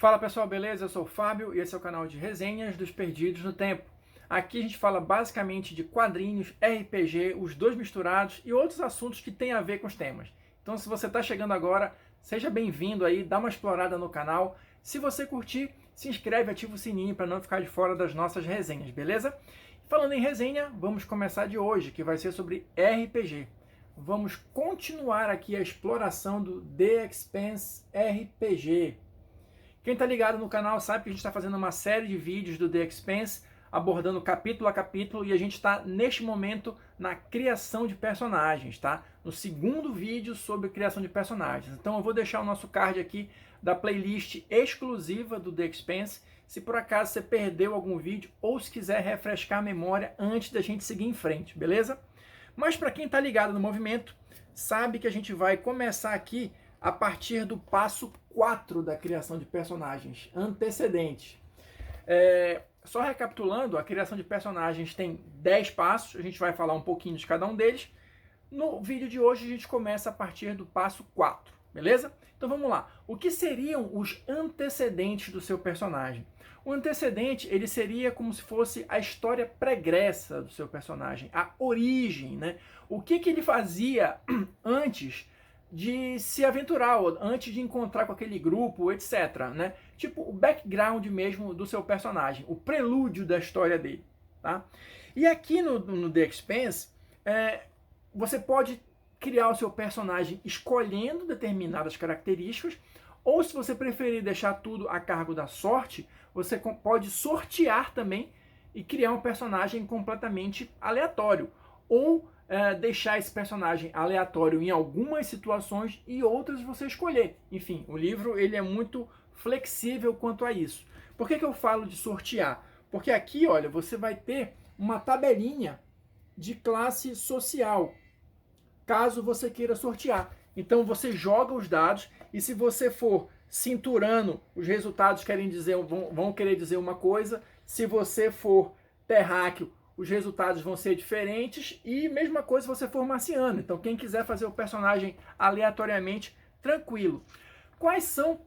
Fala pessoal, beleza? Eu sou o Fábio e esse é o canal de resenhas dos Perdidos no Tempo. Aqui a gente fala basicamente de quadrinhos, RPG, os dois misturados e outros assuntos que têm a ver com os temas. Então se você está chegando agora, seja bem-vindo aí, dá uma explorada no canal. Se você curtir, se inscreve, ativa o sininho para não ficar de fora das nossas resenhas, beleza? Falando em resenha, vamos começar de hoje, que vai ser sobre RPG. Vamos continuar aqui a exploração do The Expanse RPG. Quem está ligado no canal sabe que a gente está fazendo uma série de vídeos do The Expanse, abordando capítulo a capítulo, e a gente está, neste momento, na criação de personagens, tá? No segundo vídeo sobre criação de personagens. Então eu vou deixar o nosso card aqui da playlist exclusiva do The Expanse, se por acaso você perdeu algum vídeo, ou se quiser refrescar a memória antes da gente seguir em frente, beleza? Mas para quem está ligado no movimento, sabe que a gente vai começar aqui a partir do passo 4 da criação de personagens, antecedentes. Só recapitulando, a criação de personagens tem 10 passos, a gente vai falar um pouquinho de cada um deles. No vídeo de hoje a gente começa a partir do passo 4, beleza? Então vamos lá. O que seriam os antecedentes do seu personagem? O antecedente, ele seria como se fosse a história pregressa do seu personagem, a origem, né? O que ele fazia antes de se aventurar, antes de encontrar com aquele grupo, etc, né? Tipo o background mesmo do seu personagem, o prelúdio da história dele, tá? E aqui no The Expanse, você pode criar o seu personagem escolhendo determinadas características, ou se você preferir deixar tudo a cargo da sorte, você pode sortear também e criar um personagem completamente aleatório, ou deixar esse personagem aleatório em algumas situações e outras você escolher. Enfim, o livro ele é muito flexível quanto a isso. Por que eu falo de sortear? Porque aqui, olha, você vai ter uma tabelinha de classe social, caso você queira sortear. Então você joga os dados e se você for cinturano, os resultados vão querer dizer uma coisa. Se você for terráqueo, os resultados vão ser diferentes, e mesma coisa se você for marciano. Então quem quiser fazer o personagem aleatoriamente, tranquilo. Quais são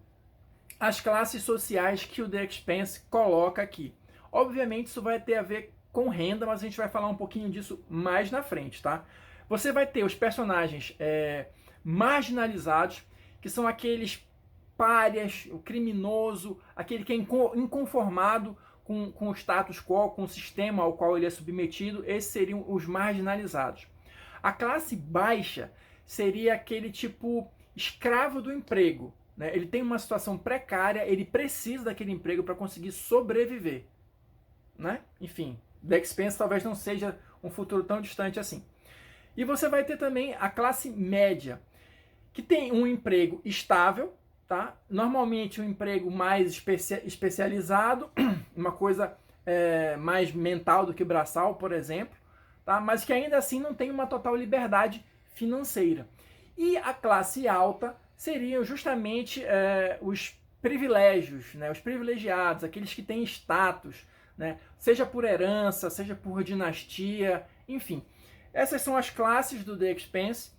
as classes sociais que o The Expanse coloca aqui? Obviamente isso vai ter a ver com renda, mas a gente vai falar um pouquinho disso mais na frente, tá? Você vai ter os personagens marginalizados, que são aqueles párias, o criminoso, aquele que é inconformado com o status quo, com o sistema ao qual ele é submetido. Esses seriam os marginalizados. A classe baixa seria aquele tipo escravo do emprego, né? Ele tem uma situação precária, ele precisa daquele emprego para conseguir sobreviver, né? Enfim, The Expanse talvez não seja um futuro tão distante assim. E você vai ter também a classe média, que tem um emprego estável, tá? Normalmente um emprego mais especializado, uma coisa mais mental do que braçal, por exemplo, tá? Mas que ainda assim não tem uma total liberdade financeira. E a classe alta seriam justamente os privilégios, né? Os privilegiados, aqueles que têm status, né? Seja por herança, seja por dinastia, enfim. Essas são as classes do The Expanse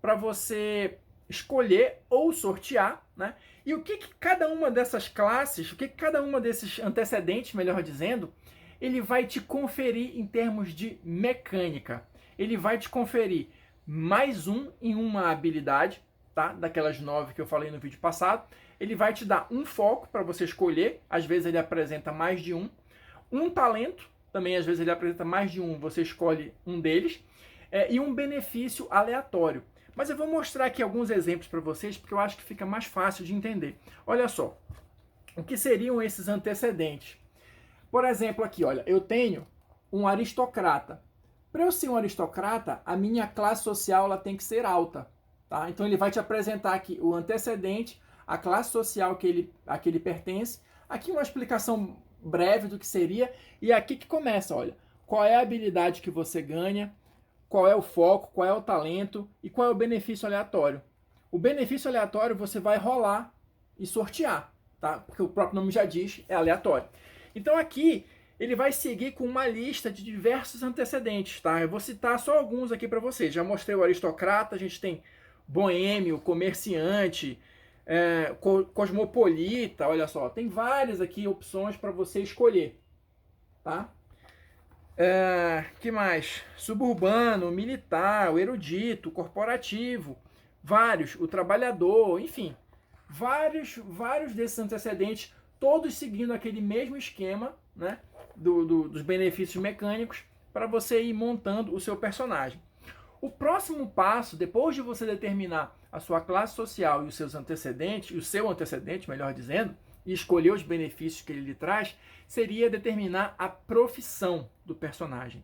para você escolher ou sortear, né? E o que cada uma dessas classes, o que cada uma desses antecedentes, melhor dizendo, ele vai te conferir em termos de mecânica. Ele vai te conferir mais um em uma habilidade, tá? Daquelas 9 que eu falei no vídeo passado. Ele vai te dar um foco para você escolher, às vezes ele apresenta mais de um. Um talento, também às vezes ele apresenta mais de um, você escolhe um deles. E um benefício aleatório. Mas eu vou mostrar aqui alguns exemplos para vocês, porque eu acho que fica mais fácil de entender. Olha só, o que seriam esses antecedentes? Por exemplo, aqui, olha, eu tenho um aristocrata. Para eu ser um aristocrata, a minha classe social ela tem que ser alta, tá? Então ele vai te apresentar aqui o antecedente, a classe social a que ele pertence. Aqui uma explicação breve do que seria, e aqui que começa, olha, qual é a habilidade que você ganha, qual é o foco, qual é o talento e qual é o benefício aleatório. O benefício aleatório você vai rolar e sortear, tá? Porque o próprio nome já diz, é aleatório. Então aqui ele vai seguir com uma lista de diversos antecedentes, tá? Eu vou citar só alguns aqui para vocês. Já mostrei o aristocrata, a gente tem boêmio, comerciante, cosmopolita, olha só, tem várias aqui opções para você escolher, tá? Que mais? Suburbano, militar, o erudito, o corporativo, vários, o trabalhador, enfim, vários desses antecedentes, todos seguindo aquele mesmo esquema, né, dos benefícios mecânicos, para você ir montando o seu personagem. O próximo passo, depois de você determinar a sua classe social e os seus antecedentes, o seu antecedente, melhor dizendo, e escolher os benefícios que ele lhe traz, seria determinar a profissão do personagem.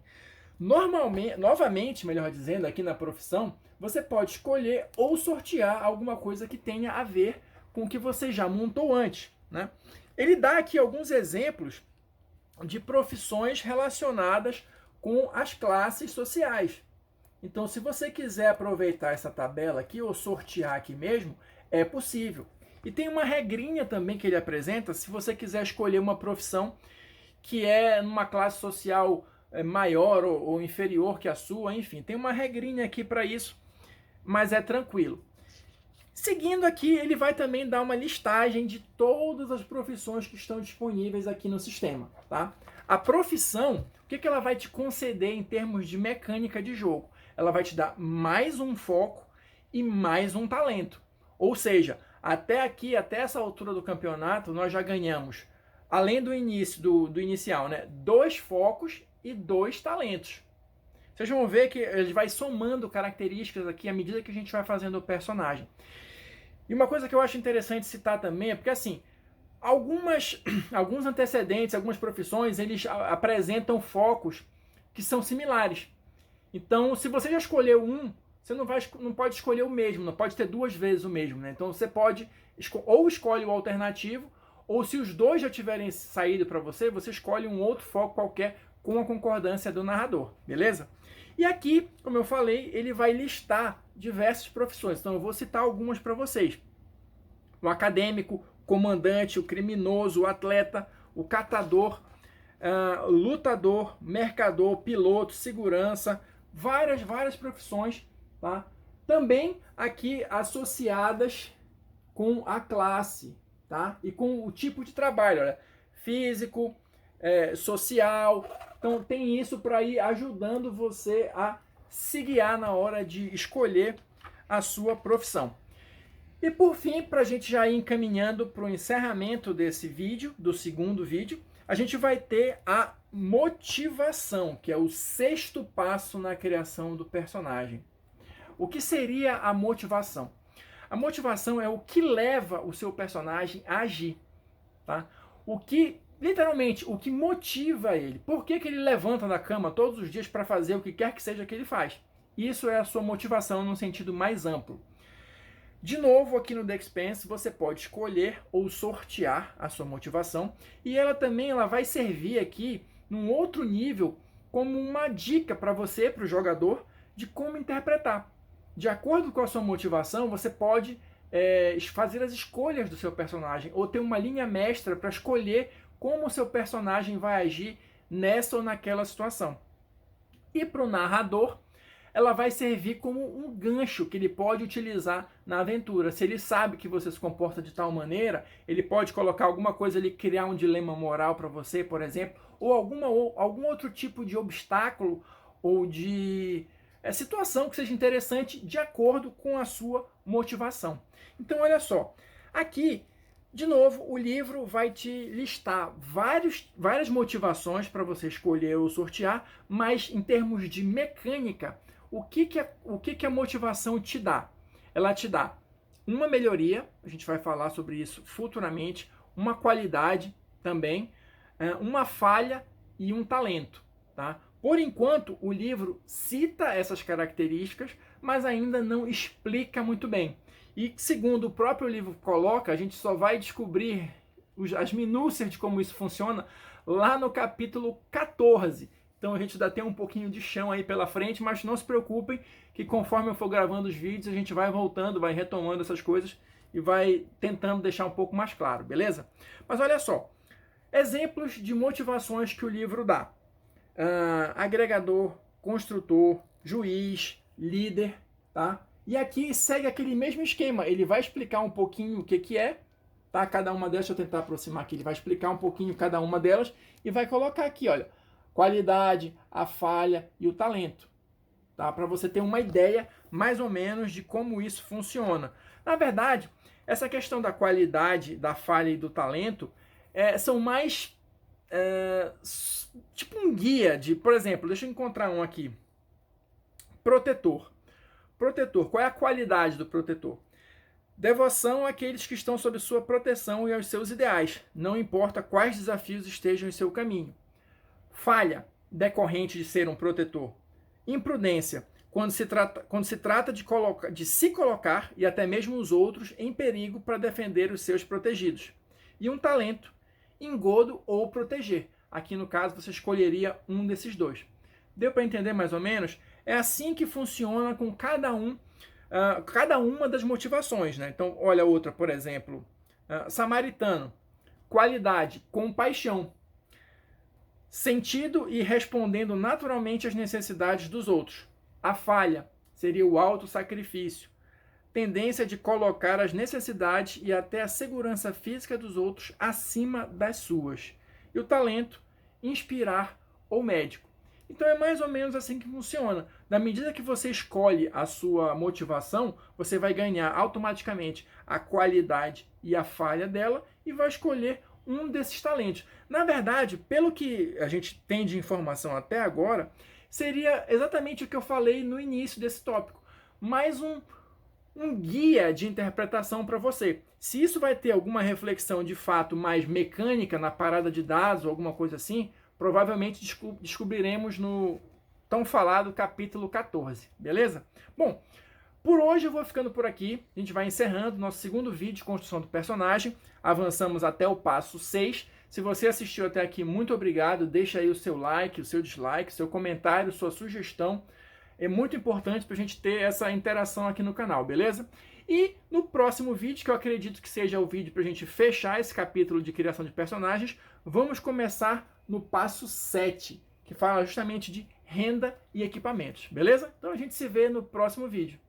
Normalmente, novamente, melhor dizendo, aqui na profissão, você pode escolher ou sortear alguma coisa que tenha a ver com o que você já montou antes, né? Ele dá aqui alguns exemplos de profissões relacionadas com as classes sociais. Então, se você quiser aproveitar essa tabela aqui ou sortear aqui mesmo, é possível. E tem uma regrinha também que ele apresenta, se você quiser escolher uma profissão que é numa classe social maior ou inferior que a sua, enfim, tem uma regrinha aqui para isso, mas é tranquilo. Seguindo aqui, ele vai também dar uma listagem de todas as profissões que estão disponíveis aqui no sistema, tá? A profissão, o que ela vai te conceder em termos de mecânica de jogo? Ela vai te dar mais um foco e mais um talento. Ou seja, até aqui, até essa altura do campeonato, nós já ganhamos, além do início, do inicial, né, 2 focos e 2 talentos. Vocês vão ver que ele vai somando características aqui à medida que a gente vai fazendo o personagem. E uma coisa que eu acho interessante citar também é porque, assim, alguns antecedentes, algumas profissões, eles apresentam focos que são similares. Então, se você já escolheu um, você não pode escolher o mesmo, não pode ter 2 vezes o mesmo, né? Então, você pode, ou escolhe o alternativo, ou se os 2 já tiverem saído para você, você escolhe um outro foco qualquer com a concordância do narrador, beleza? E aqui, como eu falei, ele vai listar diversas profissões. Então eu vou citar algumas para vocês. O acadêmico, comandante, o criminoso, o atleta, o catador, lutador, mercador, piloto, segurança, várias profissões, tá? Também aqui associadas com a classe, tá? E com o tipo de trabalho, olha, físico, social. Então tem isso para ir ajudando você a se guiar na hora de escolher a sua profissão. E por fim, para a gente já ir encaminhando para o encerramento desse vídeo, do segundo vídeo, a gente vai ter a motivação, que é o 6º passo na criação do personagem. O que seria a motivação? A motivação é o que leva o seu personagem a agir, tá? Literalmente, o que motiva ele. Por que ele levanta da cama todos os dias para fazer o que quer que seja que ele faz? Isso é a sua motivação num sentido mais amplo. De novo, aqui no The Expanse, você pode escolher ou sortear a sua motivação. E ela também vai servir aqui, num outro nível, como uma dica para você, para o jogador, de como interpretar. De acordo com a sua motivação, você pode fazer as escolhas do seu personagem, ou ter uma linha mestra para escolher como o seu personagem vai agir nessa ou naquela situação. E para o narrador, ela vai servir como um gancho que ele pode utilizar na aventura. Se ele sabe que você se comporta de tal maneira, ele pode colocar alguma coisa ali, criar um dilema moral para você, por exemplo, ou algum outro tipo de obstáculo ou de situação que seja interessante de acordo com a sua motivação. Então, olha só, aqui, de novo, o livro vai te listar várias motivações para você escolher ou sortear, mas em termos de mecânica, o que a motivação te dá? Ela te dá uma melhoria, a gente vai falar sobre isso futuramente, uma qualidade também, uma falha e um talento, tá? Por enquanto, o livro cita essas características, mas ainda não explica muito bem. E segundo o próprio livro coloca, a gente só vai descobrir as minúcias de como isso funciona lá no capítulo 14. Então a gente ainda tem um pouquinho de chão aí pela frente, mas não se preocupem que conforme eu for gravando os vídeos, a gente vai voltando, vai retomando essas coisas e vai tentando deixar um pouco mais claro, beleza? Mas olha só, exemplos de motivações que o livro dá. Agregador, construtor, juiz, líder, tá? E aqui segue aquele mesmo esquema, ele vai explicar um pouquinho o que é, tá? Cada uma delas, deixa eu tentar aproximar aqui, ele vai explicar um pouquinho cada uma delas e vai colocar aqui, olha, qualidade, a falha e o talento, tá? Para você ter uma ideia mais ou menos de como isso funciona. Na verdade, essa questão da qualidade, da falha e do talento são mais tipo um guia de, por exemplo, deixa eu encontrar um aqui. Protetor. Protetor, qual é a qualidade do protetor? Devoção àqueles que estão sob sua proteção e aos seus ideais, não importa quais desafios estejam em seu caminho. Falha, decorrente de ser um protetor. Imprudência, quando se trata de se colocar e até mesmo os outros em perigo para defender os seus protegidos. E um talento, engodo ou proteger. Aqui no caso você escolheria um desses dois. Deu para entender mais ou menos? É assim que funciona com cada uma das motivações, né? Então, olha outra, por exemplo, samaritano, qualidade, compaixão, sentido e respondendo naturalmente às necessidades dos outros. A falha seria o autossacrifício, tendência de colocar as necessidades e até a segurança física dos outros acima das suas. E o talento, inspirar ou médico. Então é mais ou menos assim que funciona. Na medida que você escolhe a sua motivação, você vai ganhar automaticamente a qualidade e a falha dela e vai escolher um desses talentos. Na verdade, pelo que a gente tem de informação até agora, seria exatamente o que eu falei no início desse tópico. Mais um guia de interpretação para você. Se isso vai ter alguma reflexão de fato mais mecânica na parada de dados ou alguma coisa assim, provavelmente descobriremos no tão falado capítulo 14, beleza? Bom, por hoje eu vou ficando por aqui, a gente vai encerrando nosso segundo vídeo de construção do personagem, avançamos até o passo 6, se você assistiu até aqui, muito obrigado, deixa aí o seu like, o seu dislike, o seu comentário, sua sugestão, é muito importante para a gente ter essa interação aqui no canal, beleza? E no próximo vídeo, que eu acredito que seja o vídeo para a gente fechar esse capítulo de criação de personagens, vamos começar no passo 7, que fala justamente de renda e equipamentos, beleza? Então a gente se vê no próximo vídeo.